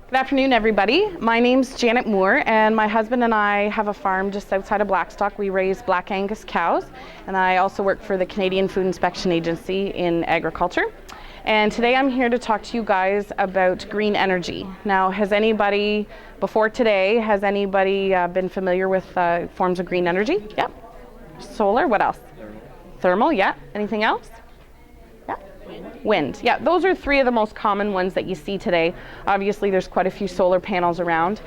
Good afternoon, everybody. My name's Janet Moore, and my husband and I have a farm just outside of Blackstock. We raise Black Angus cows, and I also work for the Canadian Food Inspection Agency in agriculture. And today I'm here to talk to you guys about green energy. Now, has anybody been familiar with forms of green energy? Yeah. Solar, what else? Thermal, yeah. Anything else? Yeah. Wind. Yeah, those are three of the most common ones that you see today. Obviously, there's quite a few solar panels around.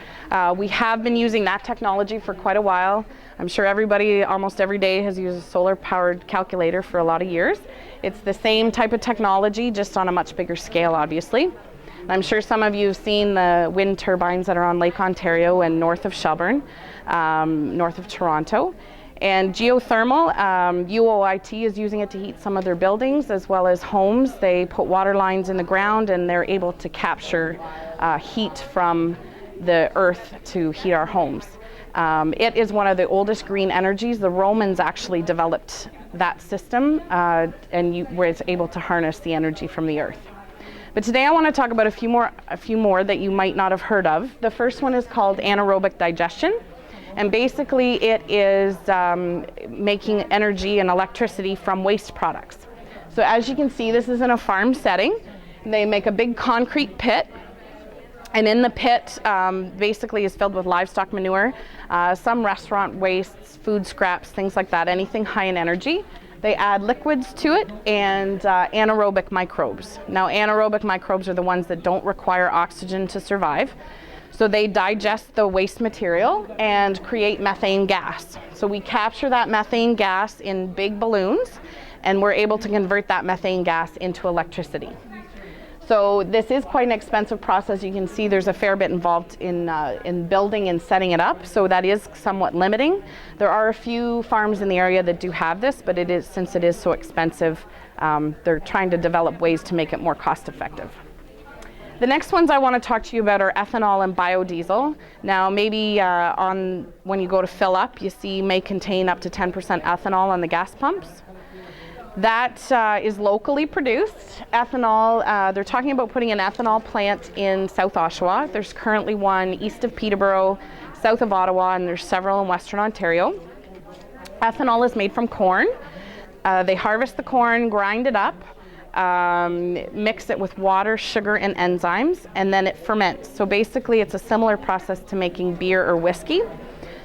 We have been using that technology for quite a while. I'm sure everybody almost every day has used a solar-powered calculator for a lot of years. It's the same type of technology, just on a much bigger scale, obviously. I'm sure some of you have seen the wind turbines that are on Lake Ontario and north of Shelburne, north of Toronto. And geothermal, UOIT is using it to heat some of their buildings as well as homes. They put water lines in the ground and they're able to capture heat from the earth to heat our homes. It is one of the oldest green energies. The Romans actually developed that system and was able to harness the energy from the earth. But today I want to talk about a few more that you might not have heard of. The first one is called anaerobic digestion. And basically it is making energy and electricity from waste products. So as you can see, this is in a farm setting. They make a big concrete pit. And in the pit basically is filled with livestock manure, some restaurant wastes, food scraps, things like that, anything high in energy. They add liquids to it and anaerobic microbes. Now anaerobic microbes are the ones that don't require oxygen to survive. So they digest the waste material and create methane gas. So we capture that methane gas in big balloons and we're able to convert that methane gas into electricity. So this is quite an expensive process. You can see there's a fair bit involved in building and setting it up, so that is somewhat limiting. There are a few farms in the area that do have this, but since it is so expensive, they're trying to develop ways to make it more cost effective. The next ones I want to talk to you about are ethanol and biodiesel. Now maybe when you go to fill up, you see may contain up to 10% ethanol on the gas pumps. That is locally produced. Ethanol, they're talking about putting an ethanol plant in South Oshawa. There's currently one east of Peterborough, south of Ottawa, and there's several in Western Ontario. Ethanol is made from corn. They harvest the corn, grind it up, mix it with water, sugar, and enzymes, and then it ferments. So basically it's a similar process to making beer or whiskey.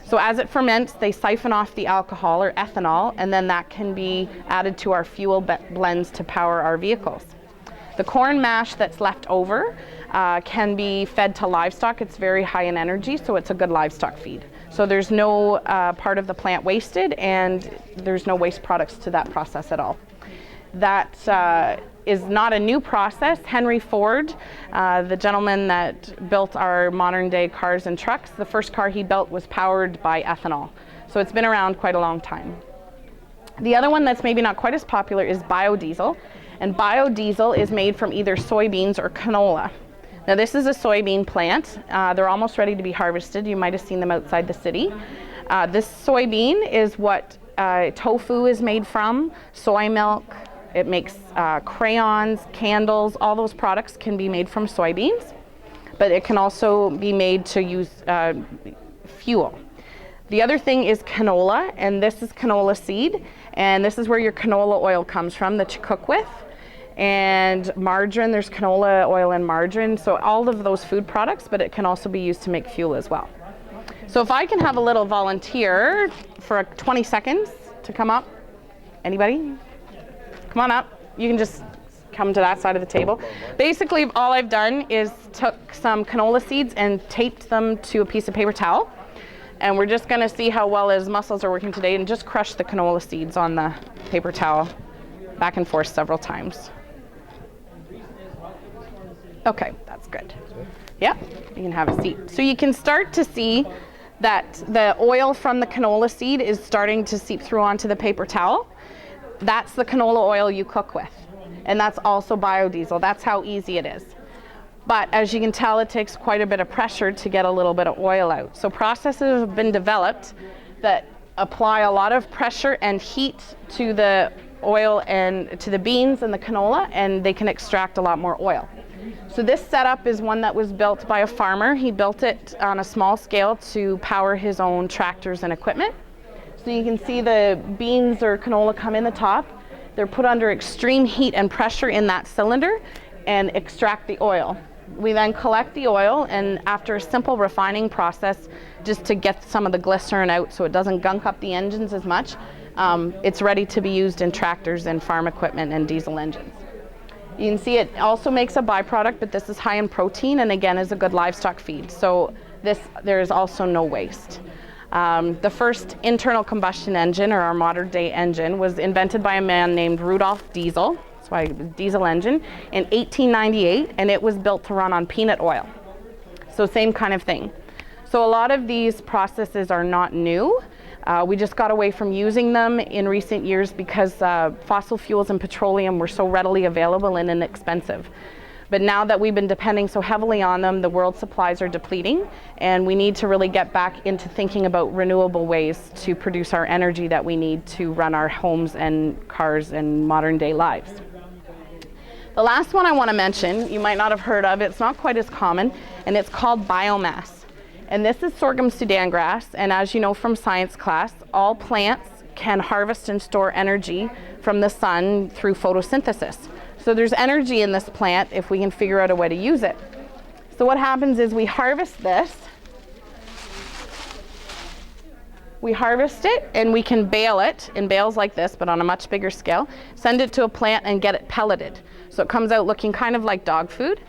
So as it ferments, they siphon off the alcohol or ethanol, and then that can be added to our fuel blends to power our vehicles. The corn mash that's left over can be fed to livestock. It's very high in energy, so it's a good livestock feed. So there's no part of the plant wasted, and there's no waste products to that process at all. That is not a new process. Henry Ford, the gentleman that built our modern day cars and trucks, the first car he built was powered by ethanol. So it's been around quite a long time. The other one that's maybe not quite as popular is biodiesel. And biodiesel is made from either soybeans or canola. Now this is a soybean plant. They're almost ready to be harvested. You might have seen them outside the city. This soybean is what tofu is made from, soy milk. It makes crayons, candles, all those products can be made from soybeans, but it can also be made to use fuel. The other thing is canola, and this is canola seed, and this is where your canola oil comes from that you cook with. And margarine, there's canola oil and margarine, so all of those food products, but it can also be used to make fuel as well. So if I can have a little volunteer for 20 seconds to come up. Anybody? Come on up. You can just come to that side of the table. Basically, all I've done is took some canola seeds and taped them to a piece of paper towel. And we're just gonna see how well his muscles are working today and just crush the canola seeds on the paper towel back and forth several times. Okay, that's good. Yeah, you can have a seat. So you can start to see that the oil from the canola seed is starting to seep through onto the paper towel. That's the canola oil you cook with. And that's also biodiesel. That's how easy it is. But as you can tell, it takes quite a bit of pressure to get a little bit of oil out. So processes have been developed that apply a lot of pressure and heat to the oil and to the beans and the canola, and they can extract a lot more oil. So this setup is one that was built by a farmer. He built it on a small scale to power his own tractors and equipment. So you can see the beans or canola come in the top. They're put under extreme heat and pressure in that cylinder and extract the oil. We then collect the oil, and after a simple refining process, just to get some of the glycerin out so it doesn't gunk up the engines as much, it's ready to be used in tractors and farm equipment and diesel engines. You can see it also makes a byproduct, but this is high in protein and again is a good livestock feed. So there is also no waste. The first internal combustion engine, or our modern day engine, was invented by a man named Rudolf Diesel. That's why it was diesel engine, in 1898, and it was built to run on peanut oil. So same kind of thing. So a lot of these processes are not new. We just got away from using them in recent years because fossil fuels and petroleum were so readily available and inexpensive. But now that we've been depending so heavily on them, the world's supplies are depleting, and we need to really get back into thinking about renewable ways to produce our energy that we need to run our homes and cars and modern day lives. The last one I want to mention, you might not have heard of, it's not quite as common, and it's called biomass. And this is sorghum Sudan grass, and as you know from science class, all plants can harvest and store energy from the sun through photosynthesis. So there's energy in this plant if we can figure out a way to use it. So what happens is we harvest this. We harvest it and we can bale it in bales like this, but on a much bigger scale, send it to a plant and get it pelleted. So it comes out looking kind of like dog food.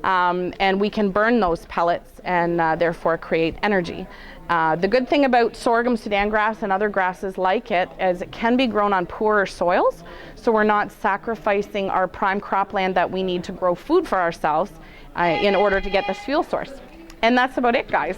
And we can burn those pellets and therefore create energy. The good thing about sorghum Sudan grass and other grasses like it is it can be grown on poorer soils, so we're not sacrificing our prime cropland that we need to grow food for ourselves in order to get this fuel source. And that's about it, guys.